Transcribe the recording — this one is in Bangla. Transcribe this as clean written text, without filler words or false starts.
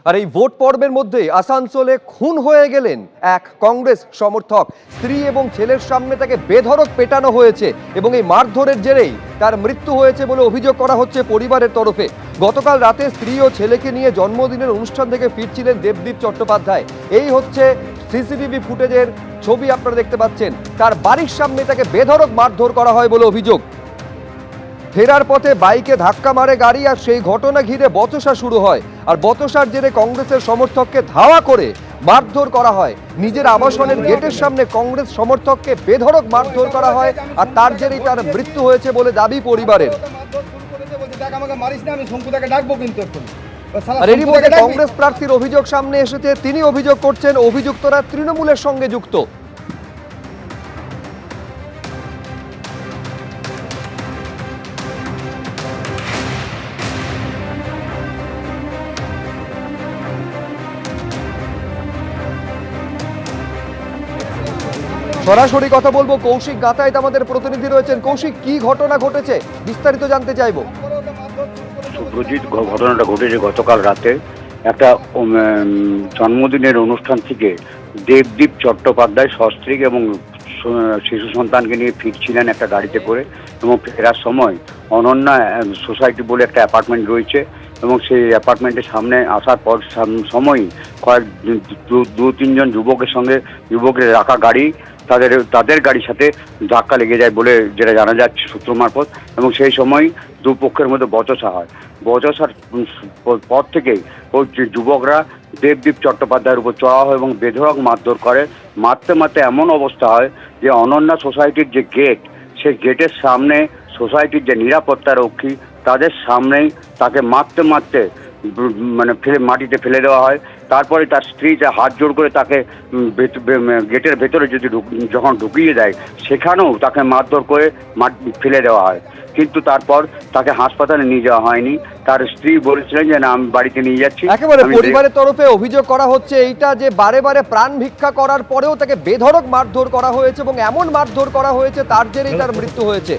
আর এই ভোট পর্বের মধ্যে আসানসোলে খুন হয়ে গেলেন এক কংগ্রেস সমর্থক। স্ত্রী এবং ছেলের সামনে তাকে বেধড়ক পেটানো হয়েছে এবং এই মারধরের জেরেই তার মৃত্যু হয়েছে বলে অভিযোগ করা হচ্ছে পরিবারের তরফে। গতকাল রাতে স্ত্রী ও ছেলেকে নিয়ে জন্মদিনের অনুষ্ঠান থেকে ফিরছিলেন দেবদীপ চট্টোপাধ্যায়। এই হচ্ছে সিসিটিভি ফুটেজের ছবি, আপনারা দেখতে পাচ্ছেন। তার বাড়ির সামনে তাকে বেধড়ক মারধর করা হয় বলে অভিযোগ। ফেরার পথে বাইকে ধাক্কা মারে গাড়ি, আর সেই ঘটনা ঘিরে বচসা শুরু হয়। আর বচসার জেরে কংগ্রেসের সমর্থককে ধাওয়া করে মারধর করা হয়। নিজের আবাসনের গেটের সামনে কংগ্রেস সমর্থককে বেধড়ক মারধর করা হয়, আর তার জেরেই তার মৃত্যু হয়েছে বলে দাবি পরিবারের। আর এরই মধ্যে কংগ্রেস প্রার্থীর অভিযোগ সামনে এসেছে। তিনি অভিযোগ করছেন অভিযুক্তরা তৃণমূলের সঙ্গে যুক্ত। সরাসরি কথা বলবো, কৌশিক গাতাইত আমাদের প্রতিনিধি রয়েছেন। কৌশিক, কি ঘটনা ঘটেছে বিস্তারিত জানতে চাইবো। সুপ্রজিৎ, ঘটনাটা ঘটেছে গতকাল রাতে। একটা জন্মদিনের অনুষ্ঠান থেকে দেবদীপ চট্টোপাধ্যায় সস্ত্রীক এবং শিশু সন্তানকে নিয়ে ফিরছিলেন একটা গাড়িতে করে, এবং ফেরার সময় অনন্যা সোসাইটি বলে একটা অ্যাপার্টমেন্ট রয়েছে, এবং সেই অ্যাপার্টমেন্টের সামনে আসার পর সময়ই দু তিনজন যুবকের রাখা গাড়ি তাদের গাড়ির সাথে ধাক্কা লেগে যায় বলে যেটা জানা যাচ্ছে সূত্র মারফত। এবং সেই সময় দুপক্ষের মধ্যে বচসা হয়। বচসার পর থেকেই ওই যুবকরা দেবদীপ চট্টোপাধ্যায়ের উপর চড়া হয় এবং বেধড়ক মারধর করে। মারতে মারতে এমন অবস্থা হয় যে অনন্যা সোসাইটির যে গেট, সেই গেটের সামনে সোসাইটির যে নিরাপত্তা রক্ষী, তাদের সামনেই তাকে মারতে মারতে মাটিতে ফেলে দেওয়া হয়। তারপরে তার স্ত্রী হাত জোড় করে তাকে গেটের ভেতরে যখন ঢুকিয়ে দেয়, সেখানেও তাকে মারধর করে ফেলে দেওয়া হয়। কিন্তু তারপর তাকে হাসপাতালে নিয়ে যাওয়া হয়নি। তার স্ত্রী বলেছিলেন যে না, আমি বাড়িতে নিয়ে যাচ্ছি। একেবারে পরিবারের তরফে অভিযোগ করা হচ্ছে এইটা যে বারে বারে প্রাণ ভিক্ষা করার পরেও তাকে বেধড়ক মারধর করা হয়েছে এবং এমন মারধর করা হয়েছে তার জেরেই তার মৃত্যু হয়েছে।